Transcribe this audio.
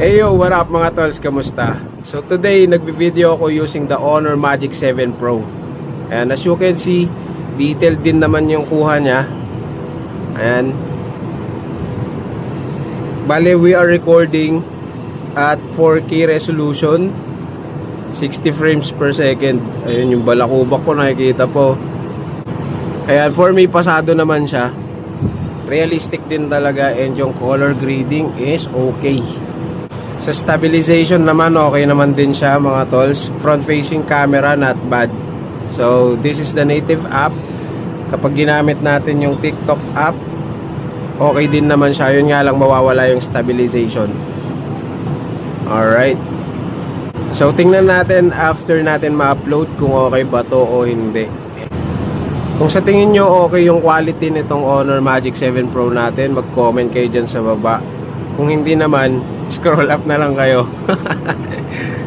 Hey yo, what up mga tolls, kamusta? So today, nagbi-video ako using the Honor Magic 7 Pro. And as you can see, detailed din naman yung kuha niya. Ayan. Bale, we are recording at 4K resolution, 60 frames per second. Ayun yung balakubak ko, nakikita po. Ayan, for me, pasado naman siya. Realistic din talaga, and yung color grading is okay. Sa stabilization naman, okay naman din siya mga tolls. Front facing camera, not bad. So this is the native app. Kapag ginamit natin yung TikTok app, okay din naman siya. Yun nga lang, mawawala yung stabilization. Alright. So tingnan natin after natin ma-upload kung okay ba to o hindi. Kung sa tingin nyo okay yung quality nitong Honor Magic 7 Pro natin, mag-comment kayo dyan sa baba. Kung hindi naman, scroll up na lang kayo.